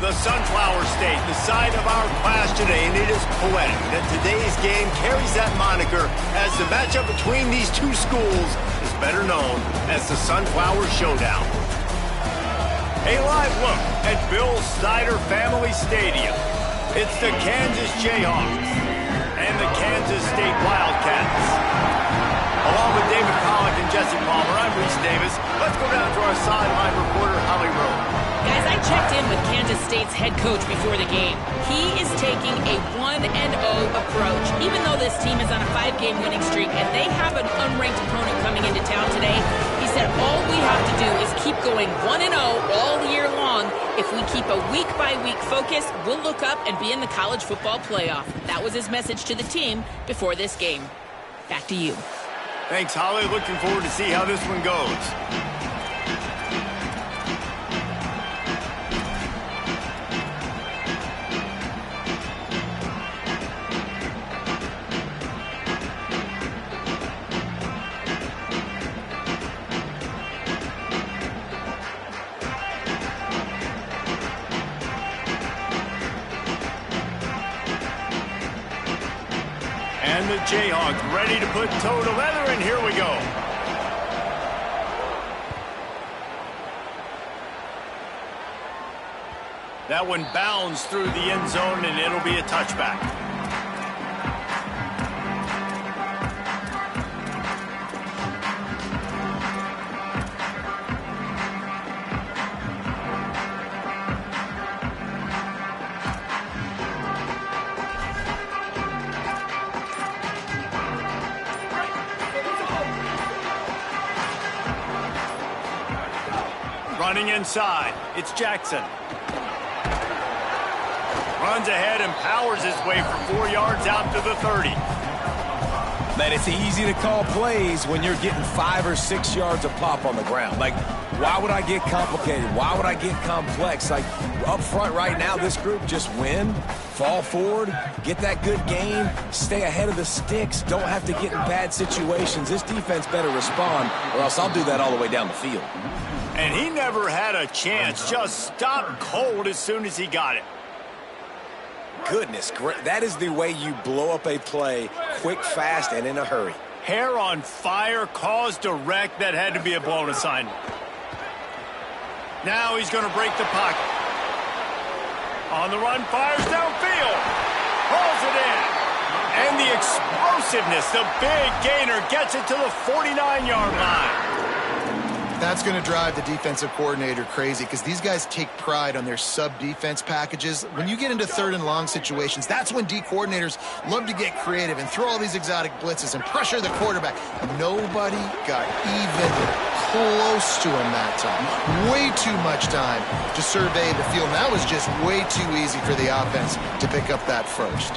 The Sunflower State, the side of our class today, and it is poetic that today's game carries that moniker as the matchup between these two schools is better known as the Sunflower Showdown. A live look at Bill Snyder Family Stadium. It's the Kansas Jayhawks and the Kansas State Wildcats. Along with David Pollock and Jesse Palmer, I'm Reese Davis. Let's go down to our sideline reporter, Holly Rowe. Guys, I checked in with Kansas State's head coach before the game. He is taking a 1-0 approach. Even though this team is on a 5-game winning streak and they have an unranked opponent coming into town today, he said all we have to do is keep going 1-0 all year long. If we keep a week-by-week focus, we'll look up and be in the college football playoff. That was his message to the team before this game. Back to you. Thanks, Holly. Looking forward to see how this one goes. And the Jayhawks ready to put toe to leather, and here we go. That one bounds through the end zone, and it'll be a touchback. Running inside, it's Jackson. Runs ahead and powers his way for 4 yards out to the 30. Man, it's easy to call plays when you're getting 5 or 6 yards of pop on the ground. Like, why would I get complicated? Why would I get complex? Like, up front right now, this group just win, fall forward, get that good gain, stay ahead of the sticks, don't have to get in bad situations. This defense better respond, or else I'll do that all the way down the field. And he never had a chance, just stopped cold as soon as he got it. Goodness, that is the way you blow up a play, quick, fast, and in a hurry. Hair on fire, caused a wreck that had to be a blown assignment. Now he's going to break the pocket. On the run, fires downfield. Pulls it in. And the explosiveness, the big gainer, gets it to the 49-yard line. That's going to drive the defensive coordinator crazy because these guys take pride on their sub-defense packages. When you get into 3rd and long situations, that's when D coordinators love to get creative and throw all these exotic blitzes and pressure the quarterback. Nobody got even close to him that time. Way too much time to survey the field. That was just way too easy for the offense to pick up that first.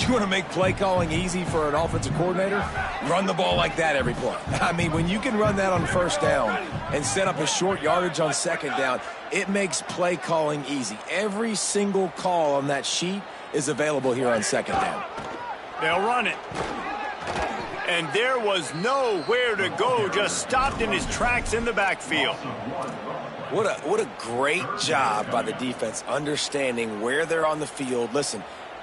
You want to make play calling easy for an offensive coordinator? Run the ball like that every play. I mean, when you can run that on 1st down and set up a short yardage on 2nd down, it makes play calling easy. Every single call on that sheet is available here on 2nd down. They'll run it. And there was nowhere to go, just stopped in his tracks in the backfield. What a great job by the defense understanding where they're on the field. Listen,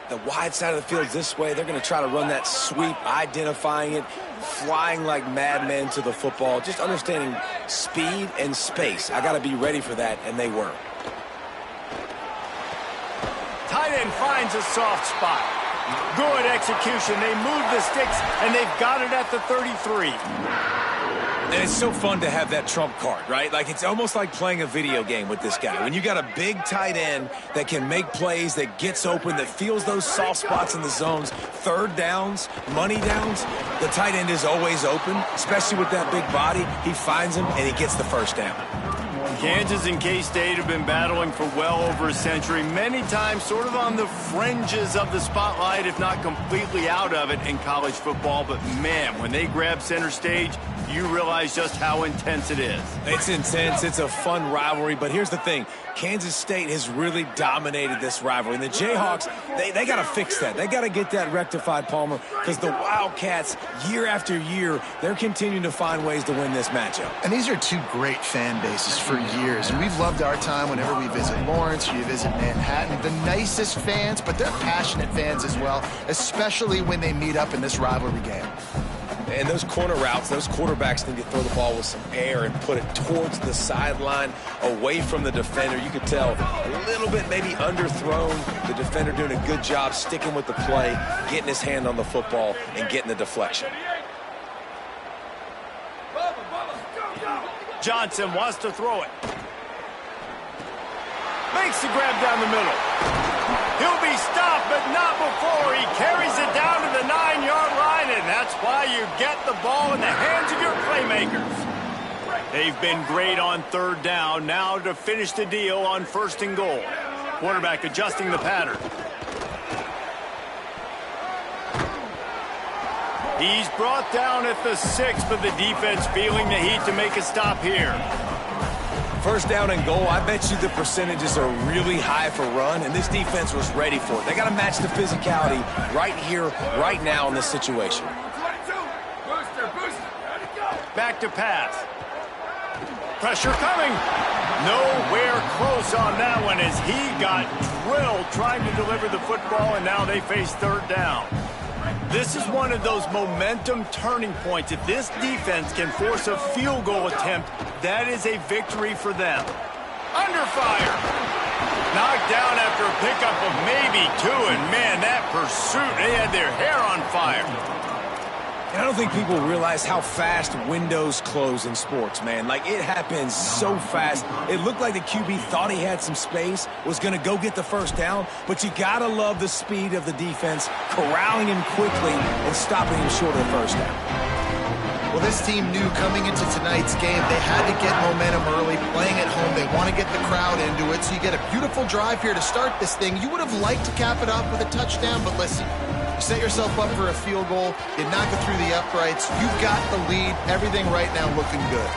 the wide side of the field is this way. They're going to try to run that sweep, identifying it, flying like madmen to the football, just understanding speed and space. I got to be ready for that, and they were. Tight end finds a soft spot. Good execution. They move the sticks, and they've got it at the 33. And it's so fun to have that trump card, right? Like, it's almost like playing a video game with this guy. When you got a big tight end that can make plays, that gets open, that feels those soft spots in the zones, 3rd downs, money downs, the tight end is always open, especially with that big body. He finds him, and he gets the 1st down. Kansas and K-State have been battling for well over a century, many times sort of on the fringes of the spotlight, if not completely out of it in college football. But, man, when they grab center stage, you realize just how intense it is. It's intense. It's a fun rivalry. But here's the thing. Kansas State has really dominated this rivalry. And the Jayhawks, they got to fix that. They got to get that rectified, Palmer, because the Wildcats, year after year, they're continuing to find ways to win this matchup. And these are two great fan bases for years, and we've loved our time whenever we visit Lawrence or you visit Manhattan. The nicest fans, but they're passionate fans as well, especially when they meet up in this rivalry game. And those corner routes, those quarterbacks need to throw the ball with some air and put it towards the sideline, away from the defender. You could tell a little bit maybe underthrown. The defender doing a good job sticking with the play, getting his hand on the football, and getting the deflection. Johnson wants to throw it. Makes the grab down the middle. He'll be stopped, but not before he carries it down to the 9-yard line, and that's why you get the ball in the hands of your playmakers. They've been great on third down. Now to finish the deal on 1st and goal. Quarterback adjusting the pattern. He's brought down at the 6, but the defense feeling the heat to make a stop here. 1st down and goal, I bet you the percentages are really high for run, and this defense was ready for it. They got to match the physicality right here, right now in this situation. Back to pass. Pressure coming. Nowhere close on that one as he got drilled trying to deliver the football, and now they face 3rd down. This is one of those momentum turning points. If this defense can force a field goal attempt, that is a victory for them. Under fire. Knocked down after a pickup of maybe 2, and man, that pursuit, they had their hair on fire. And I don't think people realize how fast windows close in sports, man. Like, it happens so fast. It looked like the QB thought he had some space, was going to go get the 1st down, but you got to love the speed of the defense, corralling him quickly and stopping him short of the 1st down. Well, this team knew coming into tonight's game they had to get momentum early, playing at home. They want to get the crowd into it, so you get a beautiful drive here to start this thing. You would have liked to cap it off with a touchdown, but listen, you set yourself up for a field goal, you knock it through the uprights, you've got the lead, everything right now looking good.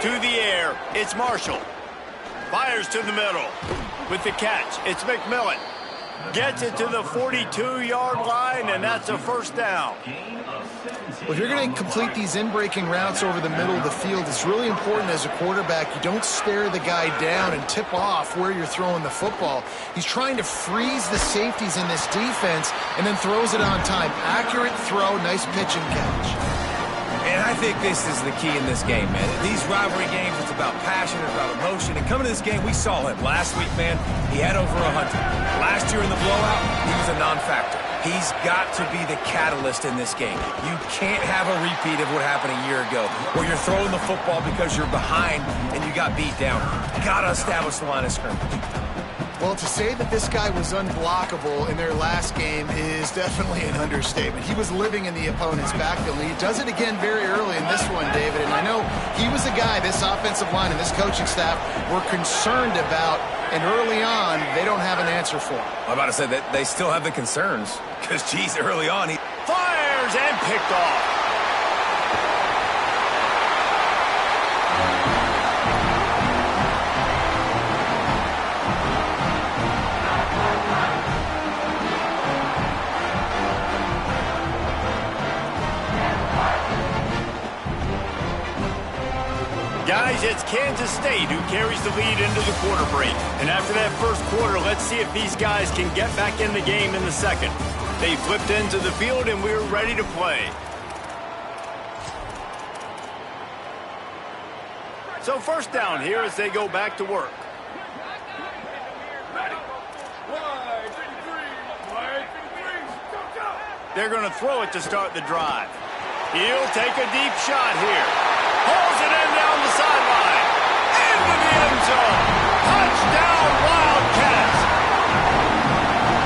To the air, it's Marshall. Fires to the middle. With the catch, it's McMillan. Gets it to the 42-yard line, and that's a 1st down. Well, if you're going to complete these in-breaking routes over the middle of the field, it's really important as a quarterback you don't stare the guy down and tip off where you're throwing the football. He's trying to freeze the safeties in this defense and then throws it on time. Accurate throw, nice pitch and catch. And I think this is the key in this game, man. These rivalry games, it's about passion, it's about emotion. And coming to this game, we saw him last week, man. He had over 100. Last year in the blowout, he was a non-factor. He's got to be the catalyst in this game. You can't have a repeat of what happened a year ago, where you're throwing the football because you're behind and you got beat down. You got to establish the line of scrimmage. Well, to say that this guy was unblockable in their last game is definitely an understatement. He was living in the opponent's backfield, and he does it again very early in this one, David. And I know he was a guy this offensive line and this coaching staff were concerned about, and early on, they don't have an answer for him. I'm about to say that they still have the concerns because, geez, early on, he Fires and picked off. Guys, it's Kansas State who carries the lead into the quarter break. And after that 1st quarter, let's see if these guys can get back in the game in the 2nd. They flipped into the field, and we're ready to play. So 1st down here as they go back to work. They're going to throw it to start the drive. He'll take a deep shot here. Pulls it in down the sideline. Into the end zone. Touchdown, Wildcats.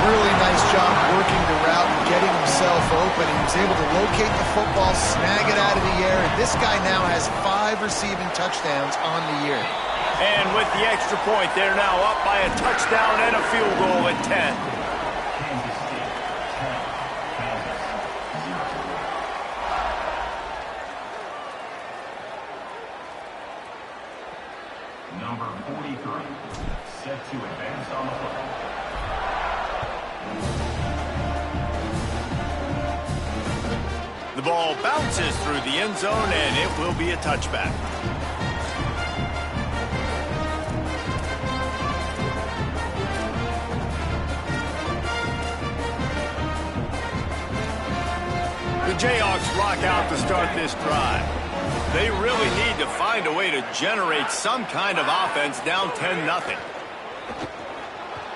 Really nice job working the route and getting himself open. He was able to locate the football, snag it out of the air, and this guy now has 5 receiving touchdowns on the year. And with the extra point, they're now up by a touchdown and a field goal at 10. The ball bounces through the end zone, and it will be a touchback. The Jayhawks rock out to start this drive. They really need to find a way to generate some kind of offense down 10-0.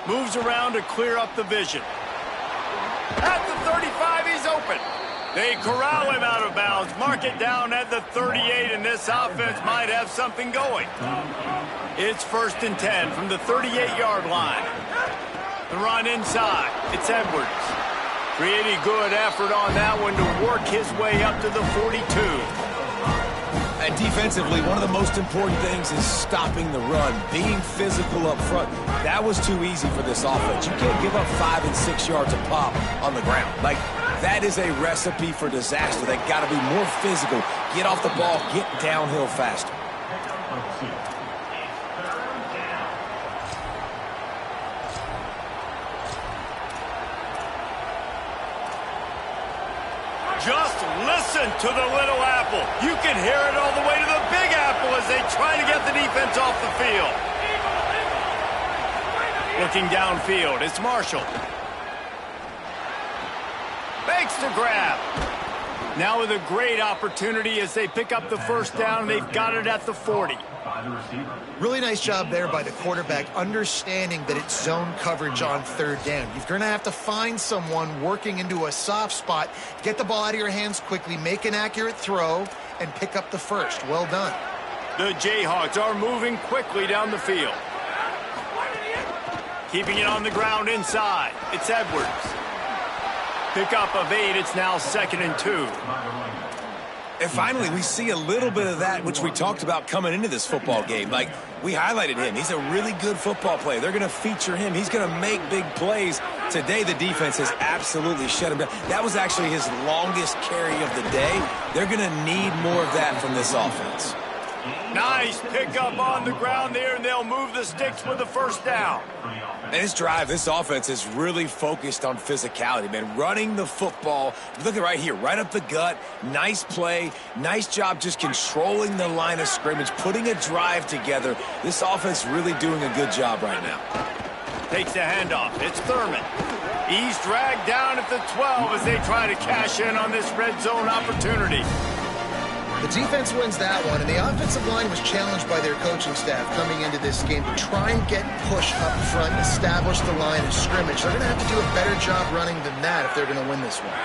Moves around to clear up the vision. At the 35, he's open. They corral him out of bounds, mark it down at the 38, and this offense might have something going. It's 1st and 10 from the 38-yard line. The run inside. It's Edwards. Pretty good effort on that one to work his way up to the 42. And defensively, one of the most important things is stopping the run, being physical up front. That was too easy for this offense. You can't give up 5 and 6 yards a pop on the ground. Like, that is a recipe for disaster. They got to be more physical, get off the ball, get downhill faster. Just listen to the little apple. You can hear it all the way to the big apple as they try to get the defense off the field. Looking downfield, it's Marshall. Makes the grab. Now with a great opportunity as they pick up the first down. They've got it at the 40. Really nice job there by the quarterback, understanding that it's zone coverage on 3rd down. You're going to have to find someone working into a soft spot, get the ball out of your hands quickly, make an accurate throw, and pick up the first. Well done. The Jayhawks are moving quickly down the field. Keeping it on the ground inside. It's Edwards. Pickup of 8. It's now 2nd and 2. And finally, we see a little bit of that, which we talked about coming into this football game. Like, we highlighted him. He's a really good football player. They're going to feature him. He's going to make big plays. Today, the defense has absolutely shut him down. That was actually his longest carry of the day. They're going to need more of that from this offense. Nice pickup on the ground there, and they'll move the sticks with the first down. And this drive, this offense is really focused on physicality, man. Running the football. Look at right here, right up the gut. Nice play. Nice job just controlling the line of scrimmage, putting a drive together. This offense really doing a good job right now. Takes the handoff. It's Thurman. He's dragged down at the 12 as they try to cash in on this red zone opportunity. The defense wins that one, and the offensive line was challenged by their coaching staff coming into this game to try and get push up front, establish the line of scrimmage. They're going to have to do a better job running than that if they're going to win this one.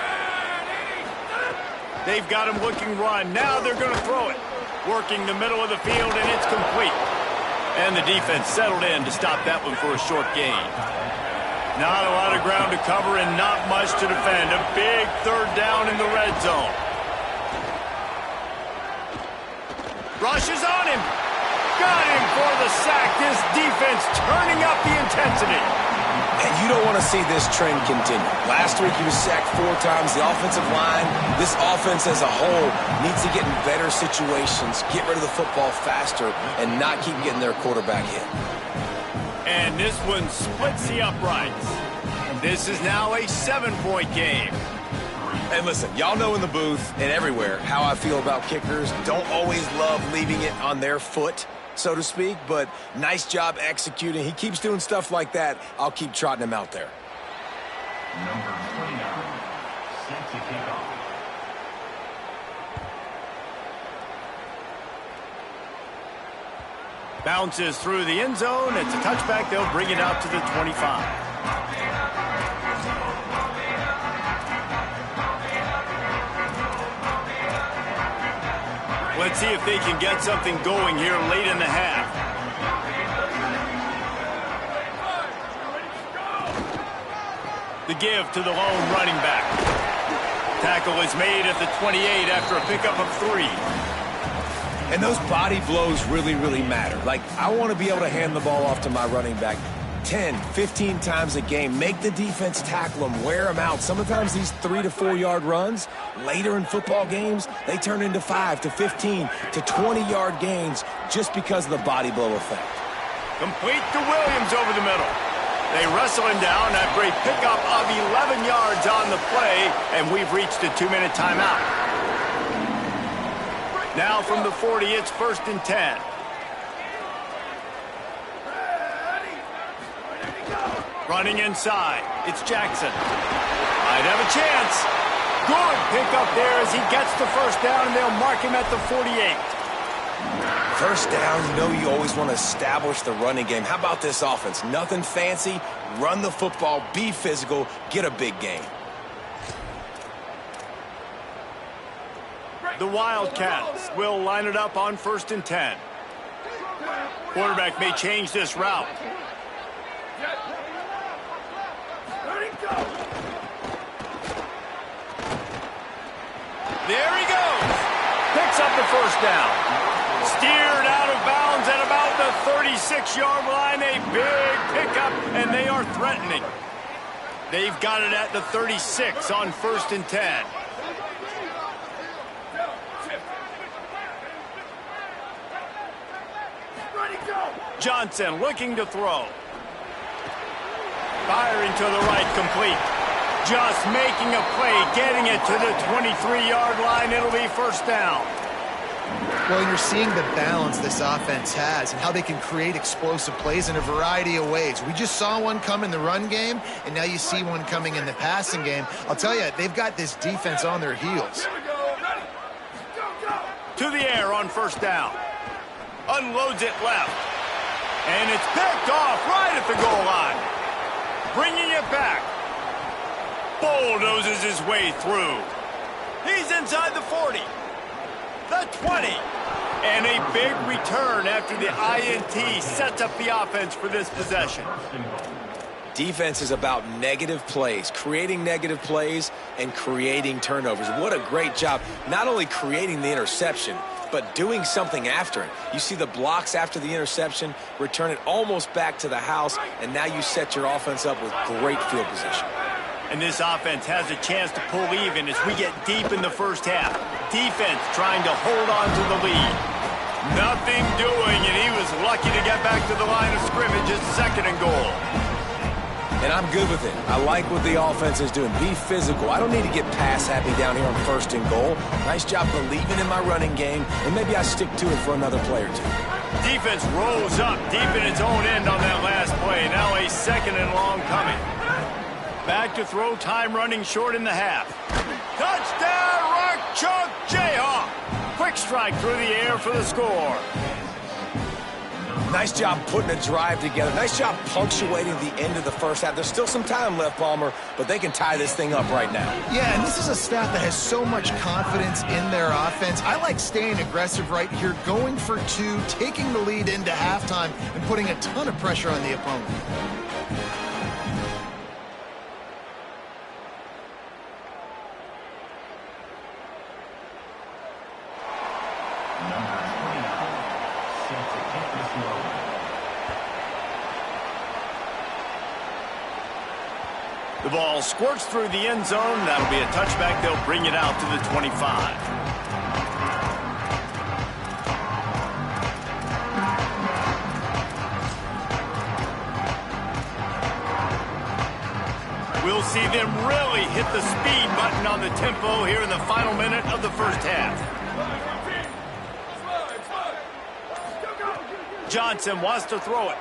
They've got him looking run. Now they're going to throw it. Working the middle of the field, and it's complete. And the defense settled in to stop that one for a short gain. Not a lot of ground to cover and not much to defend. A big 3rd down in the red zone. Rushes on him. Got him for the sack. This defense turning up the intensity. And you don't want to see this trend continue. Last week he was sacked 4 times. The offensive line, this offense as a whole, needs to get in better situations, get rid of the football faster, and not keep getting their quarterback hit. And this one splits the uprights. This is now a 7-point game. And listen, y'all know in the booth and everywhere how I feel about kickers. Don't always love leaving it on their foot, so to speak, but nice job executing. He keeps doing stuff like that. I'll keep trotting him out there. Number 29, set to kick off. Bounces through the end zone. It's a touchback. They'll bring it out to the 25. Let's see if they can get something going here late in the half. The give to the lone running back. Tackle is made at the 28 after a pickup of 3. And those body blows really, really matter. Like, I want to be able to hand the ball off to my running back 10, 15 times a game. Make the defense tackle them, wear them out. Sometimes these 3 to 4 yard runs, later in football games, they turn into 5 to 15 to 20-yard gains just because of the body blow effect. Complete to Williams over the middle. They wrestle him down after a pickup of 11 yards on the play, and we've reached a 2-minute timeout. Now from the 40, it's 1st and 10. Running inside, it's Jackson. Might have a chance. Good pickup there as he gets the first down, and they'll mark him at the 48. First down, you know you always want to establish the running game. How about this offense? Nothing fancy. Run the football, be physical, get a big gain. The Wildcats will line it up on 1st and 10. Quarterback may change this route. There he goes. Picks up the first down. Steered out of bounds at about the 36-yard line. A big pickup, and they are threatening. They've got it at the 36 on 1st and 10. Johnson looking to throw. Firing to the right, complete. Just making a play, getting it to the 23-yard line. It'll be first down. Well, you're seeing the balance this offense has and how they can create explosive plays in a variety of ways. We just saw one come in the run game, and now you see one coming in the passing game. I'll tell you, they've got this defense on their heels. To the air on first down. Unloads it left. And it's picked off right at the goal line. Bringing it back. Bulldozes his way through. He's inside the 40. The 20. And a big return after the INT sets up the offense for this possession. Defense is about negative plays, creating negative plays and creating turnovers. What a great job, not only creating the interception, but doing something after it. You see the blocks after the interception, return it almost back to the house, and now you set your offense up with great field position. And this offense has a chance to pull even as we get deep in the first half. Defense trying to hold on to the lead. Nothing doing, and he was lucky to get back to the line of scrimmage at 2nd and goal. And I'm good with it. I like what the offense is doing. Be physical. I don't need to get pass happy down here on 1st and goal. Nice job believing in my running game, and maybe I stick to it for another play or two. Defense rolls up deep in its own end on that last play. Now a 2nd and long coming. Back to throw, time running short in the half. Touchdown, Rock Chalk Jayhawk. Quick strike through the air for the score. Nice job putting a drive together. Nice job punctuating the end of the first half. There's still some time left, Palmer, but they can tie this thing up right now. Yeah, and this is a staff that has so much confidence in their offense. I like staying aggressive right here, going for 2, taking the lead into halftime, and putting a ton of pressure on the opponent. The ball squirts through the end zone. That'll be a touchback. They'll bring it out to the 25. We'll see them really hit the speed button on the tempo here in the final minute of the first half. Johnson wants to throw it.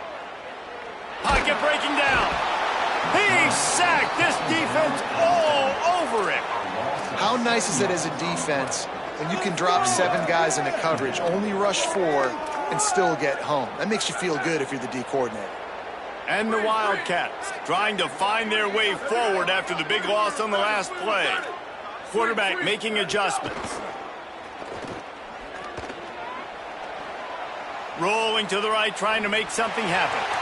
Pocket breaking down. He sacked this defense all over him. How nice is it as a defense when you can drop 7 guys into coverage, only rush 4, and still get home? That makes you feel good if you're the D coordinator. And the Wildcats trying to find their way forward after the big loss on the last play. Quarterback making adjustments. Rolling to the right, trying to make something happen.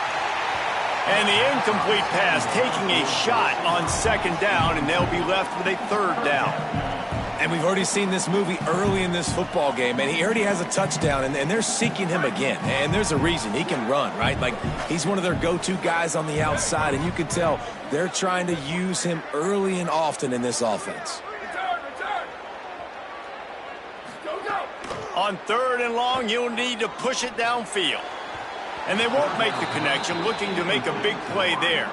And the incomplete pass, taking a shot on 2nd down, and they'll be left with a 3rd down. And we've already seen this movie early in this football game, and he already has a touchdown, and they're seeking him again. And there's a reason. He can run, right? Like, he's one of their go-to guys on the outside, and you can tell they're trying to use him early and often in this offense. On 3rd and long, you'll need to push it downfield. And they won't make the connection, looking to make a big play there.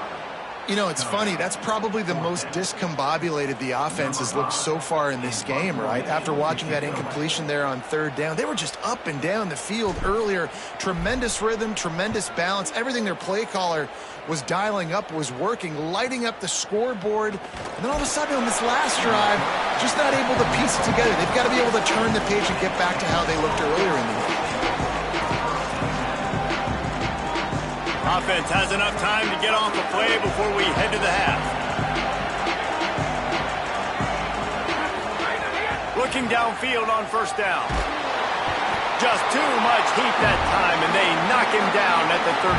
You know, it's funny. That's probably the most discombobulated the offense has looked so far in this game, right? After watching that incompletion there on third down, they were just up and down the field earlier. Tremendous rhythm, tremendous balance. Everything their play caller was dialing up was working, lighting up the scoreboard. And then all of a sudden on this last drive, just not able to piece it together. They've got to be able to turn the page and get back to how they looked earlier in the game. Offense has enough time to get off the play before we head to the half. Looking downfield on first down. Just too much heat that time, and they knock him down at the 31.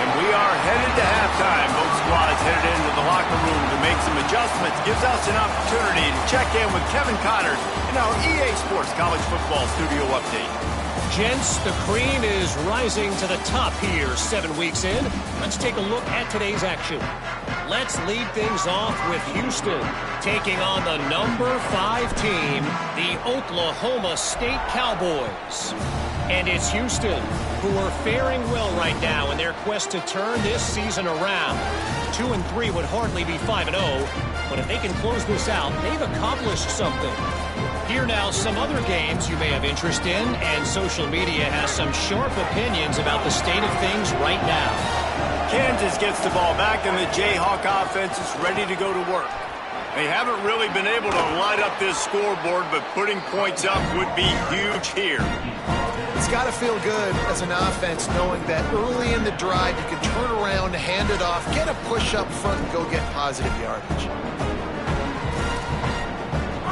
And we are headed to halftime. Both squads headed into the locker room to make some adjustments. Gives us an opportunity to check in with Kevin Connors in our EA Sports College Football Studio Update. Gents, the cream is rising to the top here 7 weeks in. Let's take a look at today's action. Let's lead things off with Houston taking on the number 5 team, the Oklahoma State Cowboys. And it's Houston who are faring well right now in their quest to turn this season around. 2-3 would hardly be 5-0, but if they can close this out, they've accomplished something. Here now, some other games you may have interest in, and social media has some sharp opinions about the state of things right now. Kansas gets the ball back, and the Jayhawk offense is ready to go to work. They haven't really been able to light up this scoreboard, but putting points up would be huge here. It's got to feel good as an offense knowing that early in the drive you can turn around, hand it off, get a push up front, and go get positive yardage.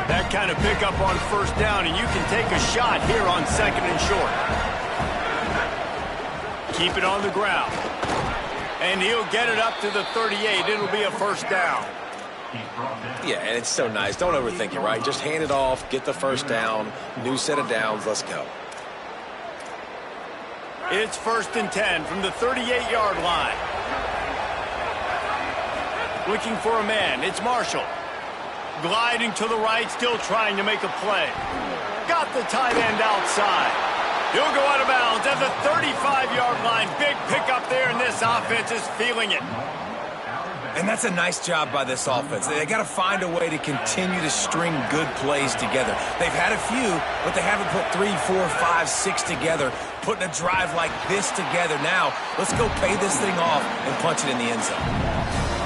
That kind of pickup on first down, and you can take a shot here on second and short. Keep it on the ground. And he'll get it up to the 38. It'll be a first down. Yeah, and it's so nice. Don't overthink it, right? Just hand it off, get the first down, new set of downs, let's go. It's 1st and 10 from the 38-yard line. Looking for a man. It's Marshall. Gliding to the right, still trying to make a play. Got the tight end outside. He'll go out of bounds at the 35-yard line. Big pickup there, and this offense is feeling it. And that's a nice job by this offense. They got to find a way to continue to string good plays together. They've had a few, but they haven't put 3, 4, 5, 6 together, putting a drive like this together. Now, let's go pay this thing off and punch it in the end zone.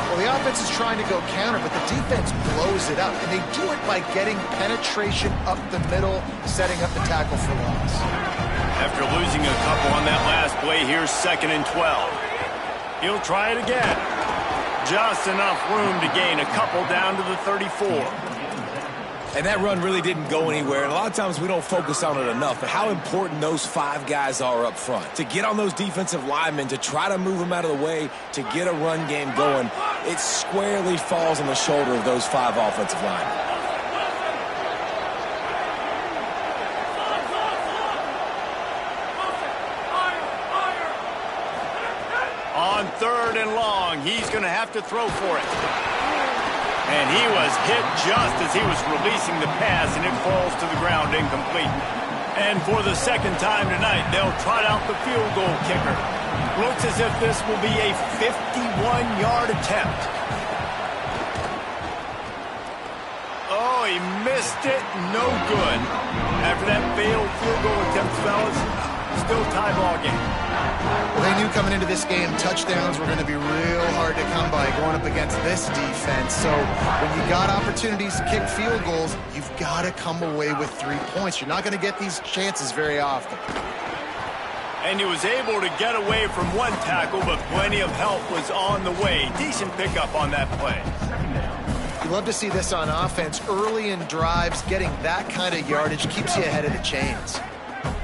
Well, the offense is trying to go counter, but the defense blows it up, and they do it by getting penetration up the middle, setting up the tackle for loss. After losing a couple on that last play, here's 2nd and 12. He'll try it again. Just enough room to gain a couple down to the 34. And that run really didn't go anywhere. And a lot of times we don't focus on it enough, but how important those 5 guys are up front. To get on those defensive linemen, to try to move them out of the way, to get a run game going, it squarely falls on the shoulder of those 5 offensive linemen. On 3rd and long, he's going to have to throw for it. And he was hit just as he was releasing the pass, and it falls to the ground incomplete. And for the second time tonight, they'll trot out the field goal kicker. Looks as if this will be a 51-yard attempt. Oh, he missed it. No good. After that failed field goal attempt, fellas, still tie ball game. Well, they knew coming into this game touchdowns were going to be real hard to come by going up against this defense. So when you got opportunities to kick field goals, you've got to come away with 3 points. You're not going to get these chances very often. And he was able to get away from one tackle, but plenty of help was on the way. Decent pickup on that play. You love to see this on offense. Early in drives, getting that kind of yardage keeps you ahead of the chains.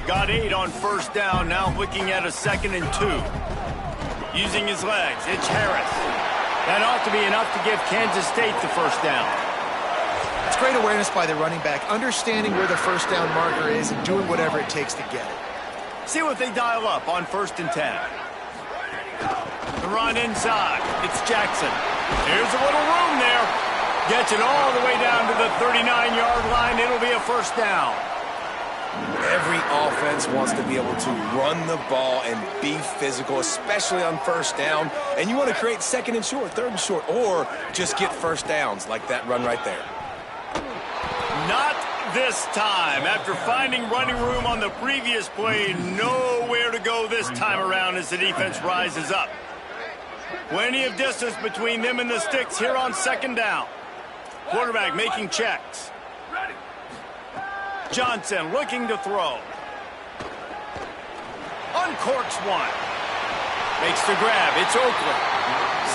Got 8 on first down, now looking at a 2nd and 2. Using his legs, it's Harris. That ought to be enough to give Kansas State the first down. It's great awareness by the running back, understanding where the first down marker is and doing whatever it takes to get it. See what they dial up on 1st and 10. The run inside, it's Jackson. Here's a little room there. Gets it all the way down to the 39-yard line. It'll be a first down. Every offense wants to be able to run the ball and be physical, especially on first down. And you want to create second and short, third and short, or just get first downs like that run right there. Not this time. After finding running room on the previous play, nowhere to go this time around as the defense rises up. Plenty of distance between them and the sticks here on second down. Quarterback making checks. Johnson looking to throw. Uncorks one. Makes the grab. It's Oakland.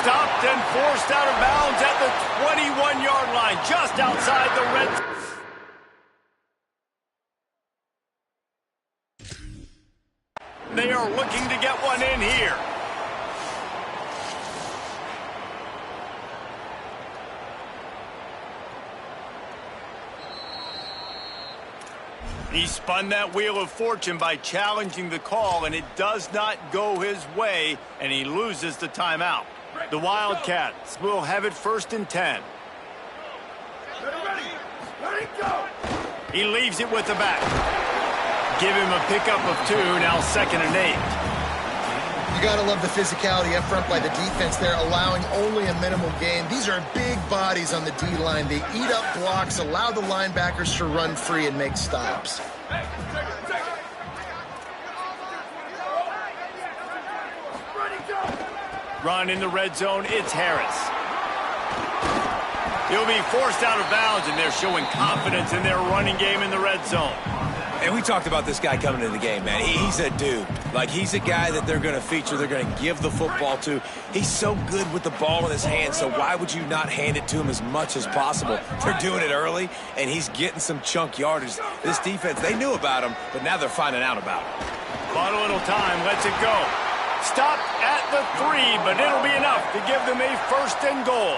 Stopped and forced out of bounds at the 21-yard line, just outside the red zone. They are looking to get one in here. He spun that wheel of fortune by challenging the call, and it does not go his way, and he loses the timeout. The Wildcats will have it 1st and 10. He leaves it with the back. Give him a pickup of 2, now 2nd and 8. You got to love the physicality up front by the defense there, allowing only a minimal gain. These are big bodies on the D-line. They eat up blocks, allow the linebackers to run free and make stops. Run in the red zone, it's Harris. He'll be forced out of bounds, and they're showing confidence in their running game in the red zone. And we talked about this guy coming into the game, man. He's a dude. Like, he's a guy that they're going to feature, they're going to give the football to. He's so good with the ball in his hand, so why would you not hand it to him as much as possible? They're doing it early, and he's getting some chunk yardage. This defense, they knew about him, but now they're finding out about him. Bought a little time, lets it go. Stopped at the 3, but it'll be enough to give them a 1st and goal.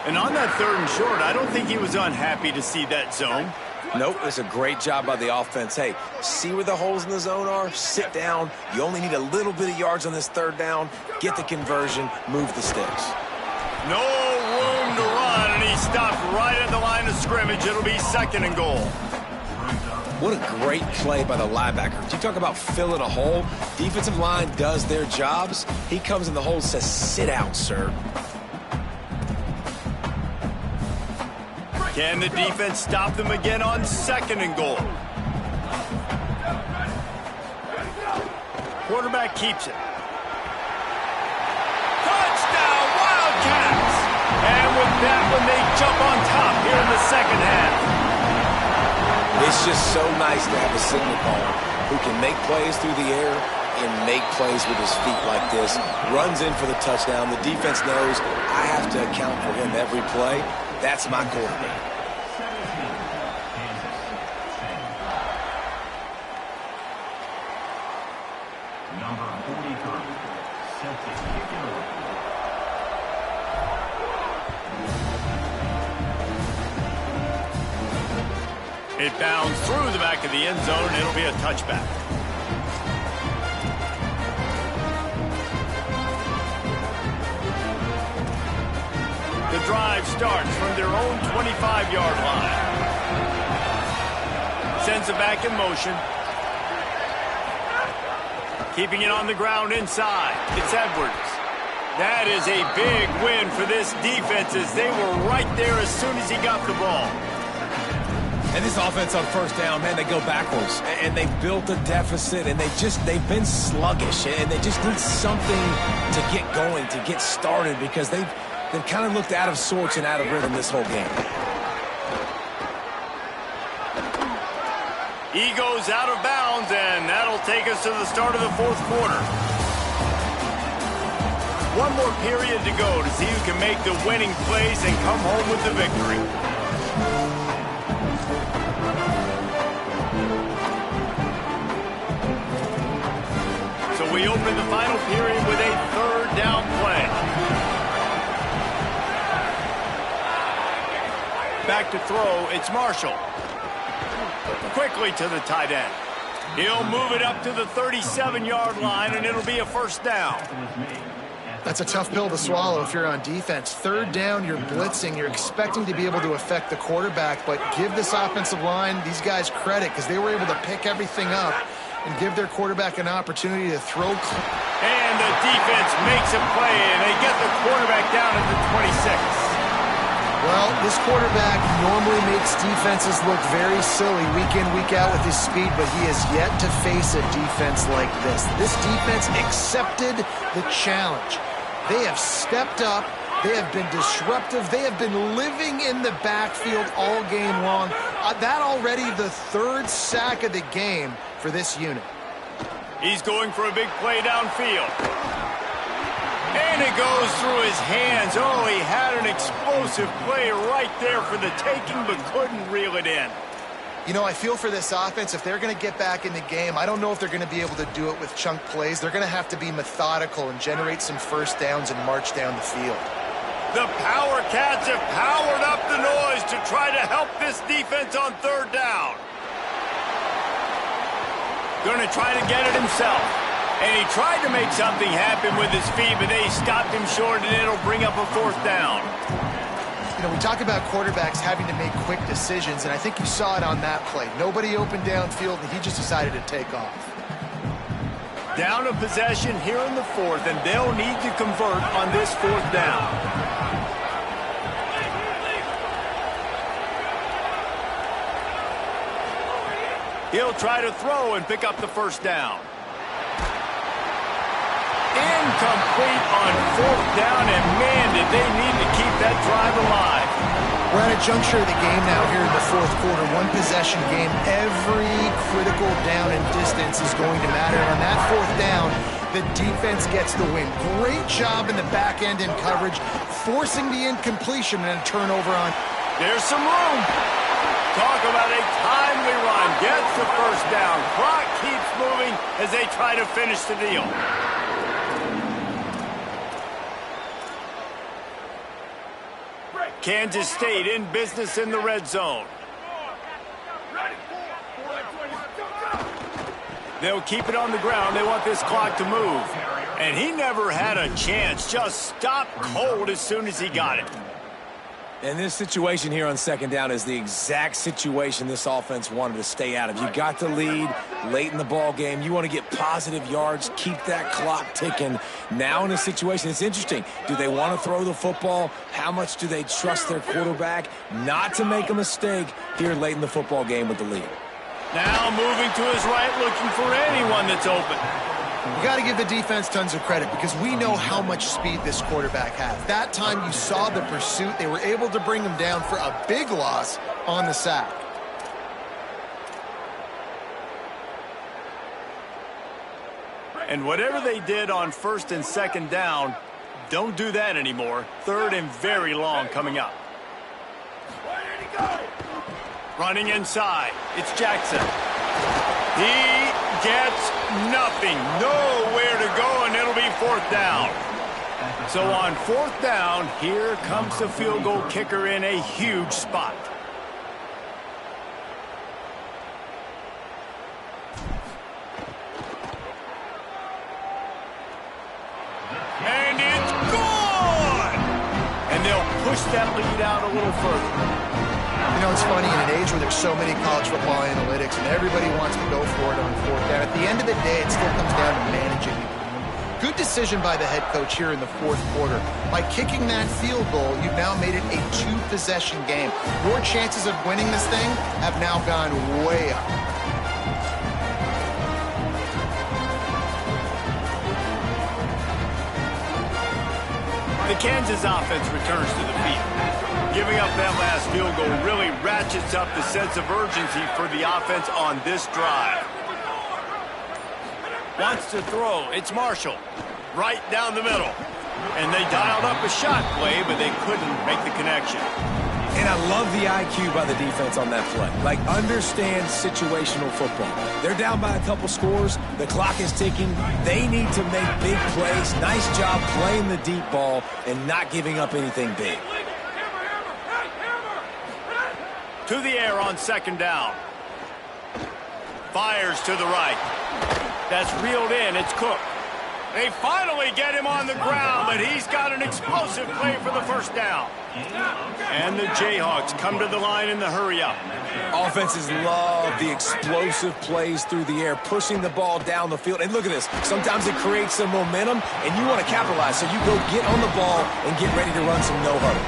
And on that 3rd and short, I don't think he was unhappy to see that zone. Nope, it's a great job by the offense. Hey, see where the holes in the zone are? Sit down. You only need a little bit of yards on this 3rd down. Get the conversion. Move the sticks. No room to run, and he stopped right at the line of scrimmage. It'll be 2nd and goal. What a great play by the linebacker. You talk about filling a hole. Defensive line does their jobs. He comes in the hole and says, sit down, sir. Can the defense stop them again on 2nd and goal? Quarterback keeps it. Touchdown, Wildcats! And with that one, they jump on top here in the 2nd half. It's just so nice to have a signal caller who can make plays through the air and make plays with his feet like this. Runs in for the touchdown. The defense knows I have to account for him every play. That's my quarterback. Number 43, set to kick it away. It bounds through the back of the end zone, and it'll be a touchback. The drive starts from their own 25-yard line. Sends it back in motion. Keeping it on the ground inside. It's Edwards. That is a big win for this defense as they were right there as soon as he got the ball. And this offense on 1st down, man, they go backwards. And they built a deficit, and they've been sluggish. And they just need something to get going, to get started, because they've kind of looked out of sorts and out of rhythm this whole game. He goes out of bounds, and that'll take us to the start of the 4th quarter. One more period to go to see who can make the winning plays and come home with the victory. So we open the final period with a 3rd down play. Back to throw, it's Marshall. Quickly to the tight end. He'll move it up to the 37-yard line, and it'll be a 1st down. That's a tough pill to swallow if you're on defense. Third down, you're blitzing. You're expecting to be able to affect the quarterback, but give this offensive line, these guys, credit because they were able to pick everything up and give their quarterback an opportunity to throw. And the defense makes a play, and they get the quarterback down at the 26. Well, this quarterback normally makes defenses look very silly week in, week out with his speed, but he has yet to face a defense like this. This defense accepted the challenge. They have stepped up. They have been disruptive. They have been living in the backfield all game long. That already the third sack of the game for this unit. He's going for a big play downfield. And it goes through his hands. Oh, he had an explosive play right there for the taking, but couldn't reel it in. You know, I feel for this offense, if they're going to get back in the game, I don't know if they're going to be able to do it with chunk plays. They're going to have to be methodical and generate some first downs and march down the field. The Power Cats have powered up the noise to try to help this defense on third down. Going to try to get it himself. And he tried to make something happen with his feet, but they stopped him short, and it'll bring up a fourth down. You know, we talk about quarterbacks having to make quick decisions, and I think you saw it on that play. Nobody opened downfield, and he just decided to take off. Down a possession here in the fourth, and they'll need to convert on this fourth down. He'll try to throw and pick up the first down. Incomplete on fourth down, and man, did they need to keep that drive alive. We're at a juncture of the game now here in the fourth quarter. One possession game. Every critical down and distance is going to matter. And on that fourth down, the defense gets the win. Great job in the back end in coverage, forcing the incompletion and a turnover on. There's some room. Talk about a timely run. Gets the first down. Clock keeps moving as they try to finish the deal. Kansas State in business in the red zone. They'll keep it on the ground. They want this clock to move. And he never had a chance. Just stopped cold as soon as he got it. And this situation here on second down is the exact situation this offense wanted to stay out of. You got the lead late in the ball game. You want to get positive yards, keep that clock ticking. Now in a situation, it's interesting. Do they want to throw the football? How much do they trust their quarterback not to make a mistake here late in the football game with the lead? Now moving to his right, looking for anyone that's open. You got to give the defense tons of credit because we know how much speed this quarterback has. That time you saw the pursuit. They were able to bring him down for a big loss on the sack. And whatever they did on first and second down, don't do that anymore. Third and very long coming up. Running inside, it's Jackson. He gets nothing, nowhere to go, and it'll be fourth down. So on fourth down, here comes the field goal kicker in a huge spot. And it's gone! And they'll push that lead out a little further. You know, it's funny, in an age where there's so many college football analytics and everybody wants to go for it on fourth down, at the end of the day, it still comes down to managing the game. Good decision by the head coach here in the fourth quarter. By kicking that field goal, you've now made it a two-possession game. Your chances of winning this thing have now gone way up. The Kansas offense returns to the field. Giving up that last field goal really ratchets up the sense of urgency for the offense on this drive. Wants to throw. It's Marshall. Right down the middle. And they dialed up a shot play, but they couldn't make the connection. And I love the IQ by the defense on that play. Like, understand situational football. They're down by a couple scores. The clock is ticking. They need to make big plays. Nice job playing the deep ball and not giving up anything big. To the air on second down. Fires to the right. That's reeled in. It's Cook. They finally get him on the ground, but he's got an explosive play for the first down. And the Jayhawks come to the line in the hurry-up. Offenses love the explosive plays through the air, pushing the ball down the field. And look at this. Sometimes it creates some momentum, and you want to capitalize. So you go get on the ball and get ready to run some no-huddle.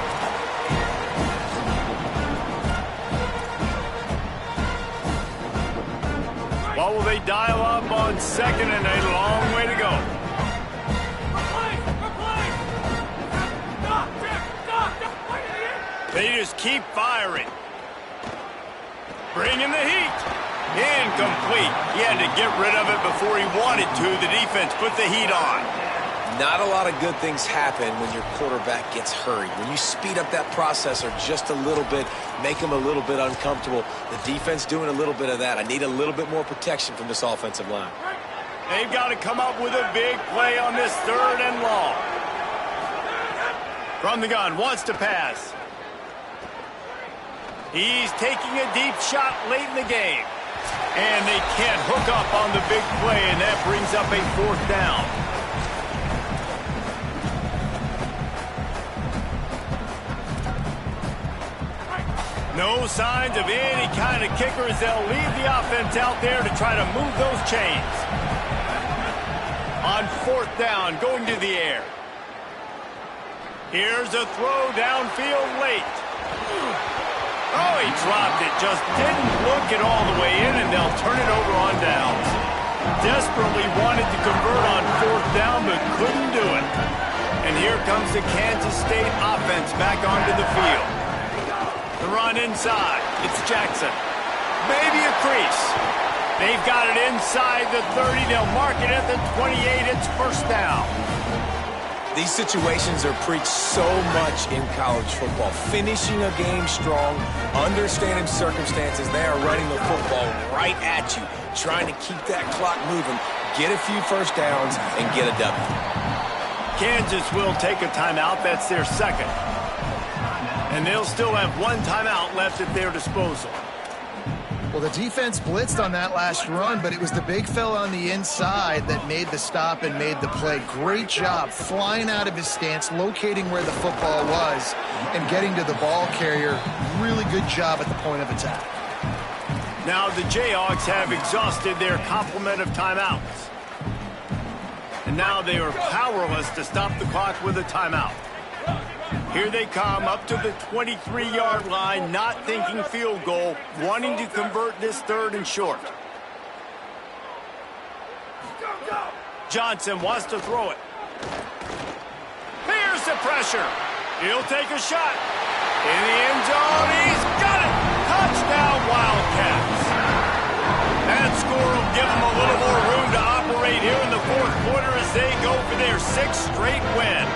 What will they dial up on second and a long way to go? They just keep firing. Bringing the heat. Incomplete. He had to get rid of it before he wanted to. The defense put the heat on. Not a lot of good things happen when your quarterback gets hurried. When you speed up that processor just a little bit, make him a little bit uncomfortable. The defense doing a little bit of that. I need a little bit more protection from this offensive line. They've got to come up with a big play on this third and long. From the gun, wants to pass. He's taking a deep shot late in the game. And they can't hook up on the big play, and that brings up a fourth down. No signs of any kind of kickers. They'll leave the offense out there to try to move those chains. On fourth down, going to the air. Here's a throw downfield late. Oh, he dropped it. Just didn't look it all the way in, and they'll turn it over on downs. Desperately wanted to convert on fourth down, but couldn't do it. And here comes the Kansas State offense back onto the field. The run inside. It's Jackson. Maybe a crease. They've got it inside the 30. They'll mark it at the 28. It's first down. These situations are preached so much in college football. Finishing a game strong, understanding circumstances. They are running the football right at you, trying to keep that clock moving, get a few first downs, and get a W. Kansas will take a timeout. That's their second. And they'll still have one timeout left at their disposal. Well, the defense blitzed on that last run, but it was the big fella on the inside that made the stop and made the play. Great job flying out of his stance, locating where the football was, and getting to the ball carrier. Really good job at the point of attack. Now the Jayhawks have exhausted their complement of timeouts. And now they are powerless to stop the clock with a timeout. Here they come up to the 23-yard line, not thinking field goal, wanting to convert this third and short. Johnson wants to throw it. Here's the pressure. He'll take a shot. In the end zone, he's got it. Touchdown, Wildcats. That score will give them a little more room to operate here in the fourth quarter as they go for their sixth straight win.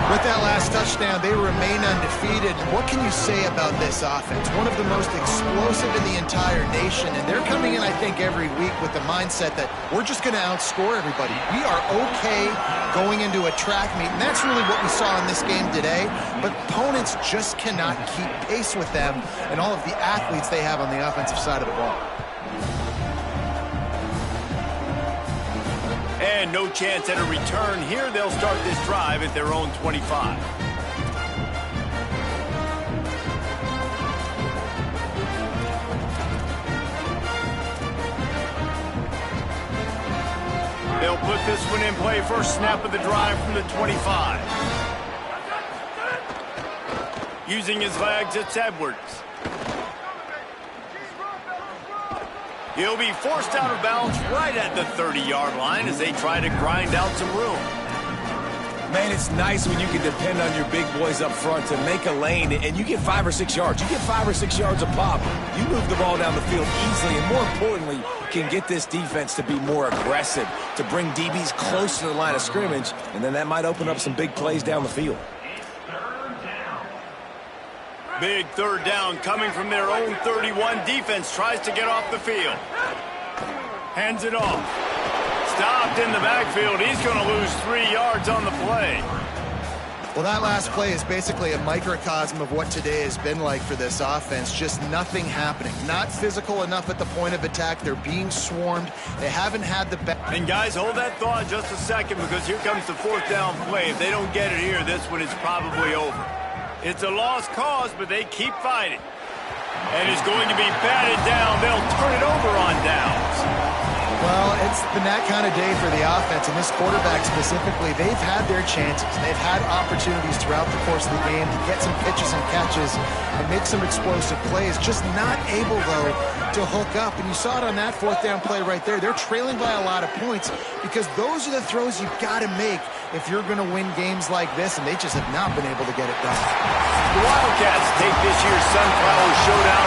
With that last touchdown, they remain undefeated. What can you say about this offense? One of the most explosive in the entire nation, and they're coming in, I think, every week with the mindset that we're just going to outscore everybody. We are okay going into a track meet, and that's really what we saw in this game today, but opponents just cannot keep pace with them and all of the athletes they have on the offensive side of the ball. And no chance at a return here. They'll start this drive at their own 25. They'll put this one in play. First snap of the drive from the 25. Using his legs, it's Edwards. He'll be forced out of bounds right at the 30-yard line as they try to grind out some room. Man, it's nice when you can depend on your big boys up front to make a lane, and you get 5 or 6 yards. You get 5 or 6 yards a pop. You move the ball down the field easily, and more importantly, can get this defense to be more aggressive, to bring DBs close to the line of scrimmage, and then that might open up some big plays down the field. Big third down coming from their own 31. Defense tries to get off the field. Hands it off. Stopped in the backfield. He's going to lose 3 yards on the play. Well, that last play is basically a microcosm of what today has been like for this offense. Just nothing happening. Not physical enough at the point of attack. They're being swarmed. They haven't had the best. And guys, hold that thought just a second, because here comes the fourth down play. If they don't get it here, this one is probably over. It's a lost cause, but they keep fighting. And it's going to be batted down. They'll turn it over on downs. Well, it's been that kind of day for the offense, and this quarterback specifically. They've had their chances. They've had opportunities throughout the course of the game to get some pitches and catches and make some explosive plays. Just not able, though, to hook up. And you saw it on that fourth down play right there. They're trailing by a lot of points because those are the throws you've got to make if you're going to win games like this, and they just have not been able to get it done. The Wildcats take this year's Sunflower Showdown